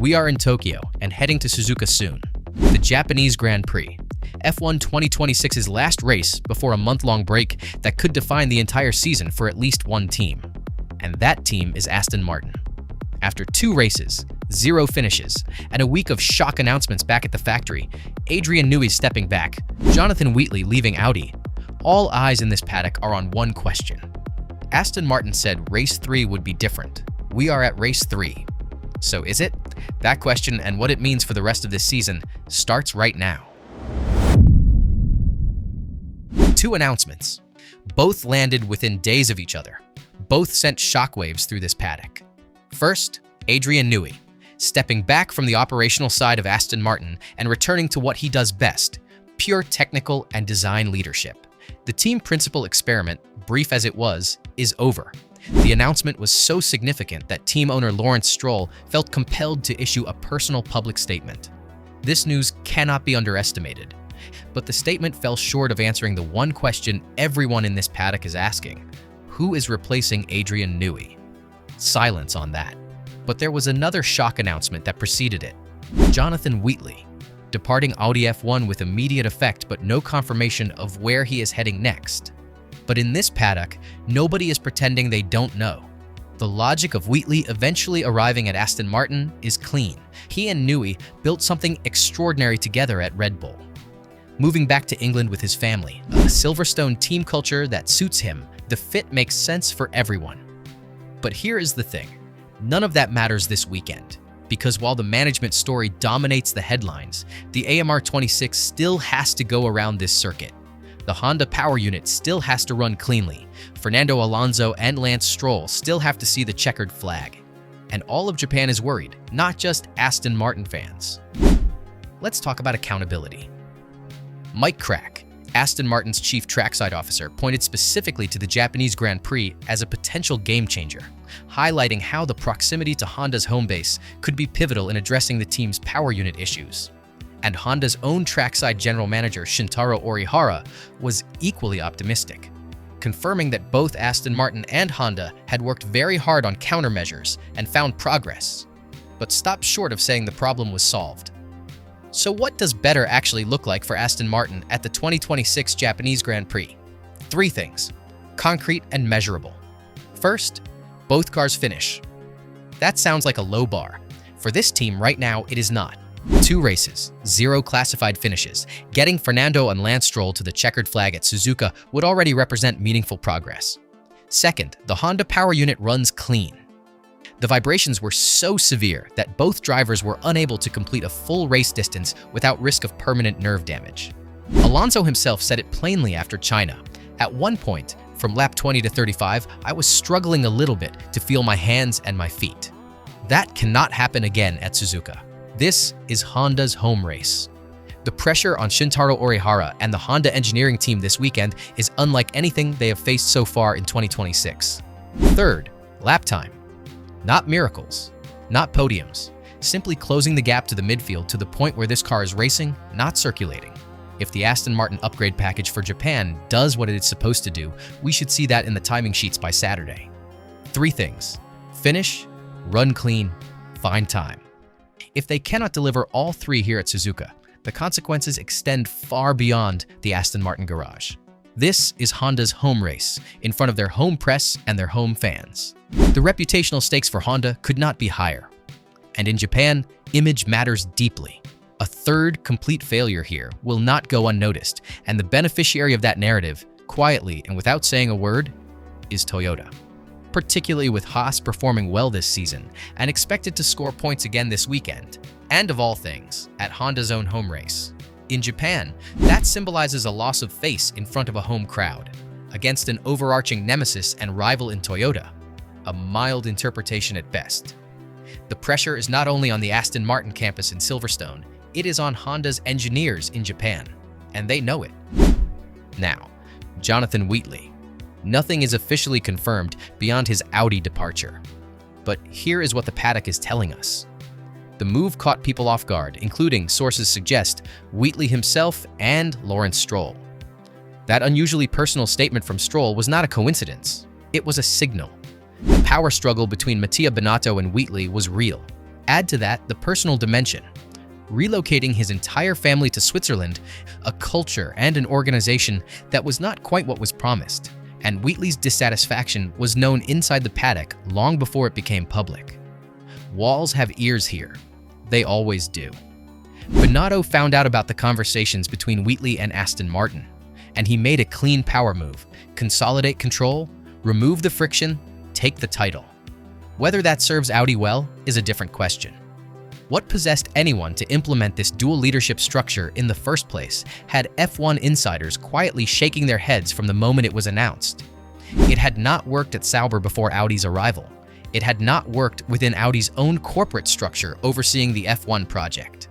We are in Tokyo and heading to Suzuka soon. The Japanese Grand Prix, F1 2026's last race before a month-long break that could define the entire season for at least one team. And that team is Aston Martin. After 2 races, 0 finishes, and a week of shock announcements back at the factory, Adrian Newey stepping back, Jonathan Wheatley leaving Audi, all eyes in this paddock are on one question. Aston Martin said race 3 would be different. We are at race 3. So is it? That question and what it means for the rest of this season starts right now. 2 announcements. Both landed within days of each other. Both sent shockwaves through this paddock. First, Adrian Newey, stepping back from the operational side of Aston Martin and returning to what he does best, pure technical and design leadership. The team principal experiment, brief as it was, is over. The announcement was so significant that team owner Lawrence Stroll felt compelled to issue a personal public statement. This news cannot be underestimated, but the statement fell short of answering the one question everyone in this paddock is asking: who is replacing Adrian Newey? Silence on that. But there was another shock announcement that preceded it. Jonathan Wheatley, departing Audi F1 with immediate effect but no confirmation of where he is heading next. But in this paddock, nobody is pretending they don't know. The logic of Wheatley eventually arriving at Aston Martin is clean. He and Newey built something extraordinary together at Red Bull. Moving back to England with his family, a Silverstone team culture that suits him, the fit makes sense for everyone. But here is the thing. None of that matters this weekend, because while the management story dominates the headlines, the AMR 26 still has to go around this circuit. The Honda power unit still has to run cleanly. Fernando Alonso and Lance Stroll still have to see the checkered flag. And all of Japan is worried, not just Aston Martin fans. Let's talk about accountability. Mike Krack, Aston Martin's chief trackside officer, pointed specifically to the Japanese Grand Prix as a potential game changer, highlighting how the proximity to Honda's home base could be pivotal in addressing the team's power unit issues. And Honda's own trackside general manager Shintaro Orihara was equally optimistic, confirming that both Aston Martin and Honda had worked very hard on countermeasures and found progress, but stopped short of saying the problem was solved. So what does better actually look like for Aston Martin at the 2026 Japanese Grand Prix? 3 things, concrete and measurable. First, both cars finish. That sounds like a low bar. For this team right now, it is not. 2 races, 0 classified finishes. Getting Fernando and Lance Stroll to the checkered flag at Suzuka would already represent meaningful progress. Second, the Honda power unit runs clean. The vibrations were so severe that both drivers were unable to complete a full race distance without risk of permanent nerve damage. Alonso himself said it plainly after China. At one point, from lap 20 to 35, I was struggling a little bit to feel my hands and my feet. That cannot happen again at Suzuka. This is Honda's home race. The pressure on Shintaro Orihara and the Honda engineering team this weekend is unlike anything they have faced so far in 2026. Third, lap time. Not miracles, not podiums, simply closing the gap to the midfield to the point where this car is racing, not circulating. If the Aston Martin upgrade package for Japan does what it is supposed to do, we should see that in the timing sheets by Saturday. 3 things: finish, run clean, find time. If they cannot deliver all 3 here at Suzuka, the consequences extend far beyond the Aston Martin garage. This is Honda's home race, in front of their home press and their home fans. The reputational stakes for Honda could not be higher. And in Japan, image matters deeply. A third complete failure here will not go unnoticed, and the beneficiary of that narrative, quietly and without saying a word, is Toyota. Particularly with Haas performing well this season and expected to score points again this weekend, and of all things, at Honda's own home race. In Japan, that symbolizes a loss of face in front of a home crowd, against an overarching nemesis and rival in Toyota, a mild interpretation at best. The pressure is not only on the Aston Martin campus in Silverstone, it is on Honda's engineers in Japan, and they know it. Now, Jonathan Wheatley. Nothing is officially confirmed beyond his Audi departure. But here is what the paddock is telling us. The move caught people off guard, including, sources suggest, Wheatley himself and Lawrence Stroll. That unusually personal statement from Stroll was not a coincidence. It was a signal. The power struggle between Binotto and Wheatley was real, Add to that the personal dimension. Relocating his entire family to Switzerland, a culture and an organization that was not quite what was promised, and Wheatley's dissatisfaction was known inside the paddock long before it became public. Walls have ears here. They always do. Binotto found out about the conversations between Wheatley and Aston Martin, and he made a clean power move: consolidate control, remove the friction, take the title. Whether that serves Audi well is a different question. What possessed anyone to implement this dual leadership structure in the first place had F1 insiders quietly shaking their heads from the moment it was announced. It had not worked at Sauber before Audi's arrival. It had not worked within Audi's own corporate structure overseeing the F1 project.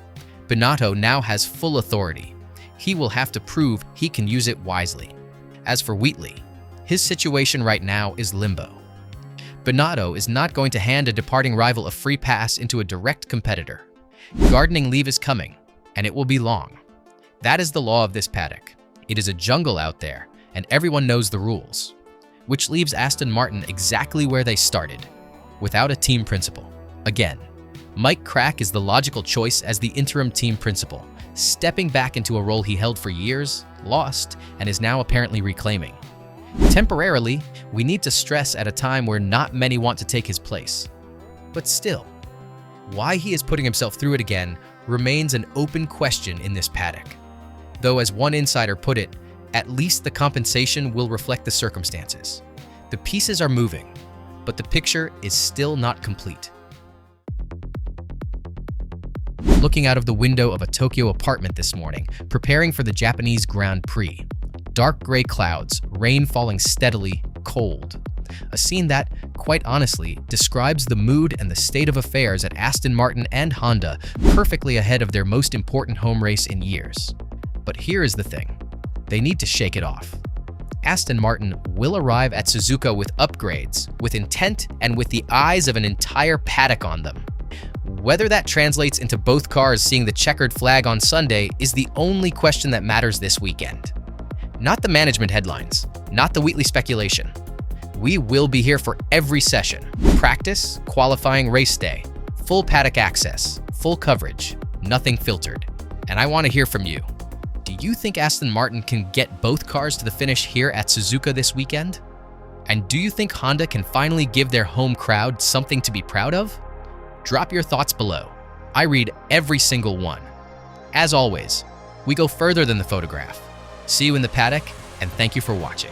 Binotto now has full authority. He will have to prove he can use it wisely. As for Wheatley, his situation right now is limbo. Binotto is not going to hand a departing rival a free pass into a direct competitor. Gardening leave is coming, and it will be long. That is the law of this paddock. It is a jungle out there, and everyone knows the rules. Which leaves Aston Martin exactly where they started, without a team principal. Again, Mike Krack is the logical choice as the interim team principal, stepping back into a role he held for years, lost, and is now apparently reclaiming. Temporarily, we need to stress at a time where not many want to take his place. But still, why he is putting himself through it again remains an open question in this paddock. Though as one insider put it, at least the compensation will reflect the circumstances. The pieces are moving, but the picture is still not complete. Looking out of the window of a Tokyo apartment this morning, preparing for the Japanese Grand Prix. Dark gray clouds, rain falling steadily, cold. A scene that, quite honestly, describes the mood and the state of affairs at Aston Martin and Honda perfectly ahead of their most important home race in years. But here is the thing. They need to shake it off. Aston Martin will arrive at Suzuka with upgrades, with intent, and with the eyes of an entire paddock on them. Whether that translates into both cars seeing the checkered flag on Sunday is the only question that matters this weekend. Not the management headlines, not the Wheatley speculation. We will be here for every session. Practice, qualifying, race day. Full paddock access, full coverage, nothing filtered. And I want to hear from you. Do you think Aston Martin can get both cars to the finish here at Suzuka this weekend? And do you think Honda can finally give their home crowd something to be proud of? Drop your thoughts below. I read every single one. As always, we go further than the photograph. See you in the paddock, and thank you for watching.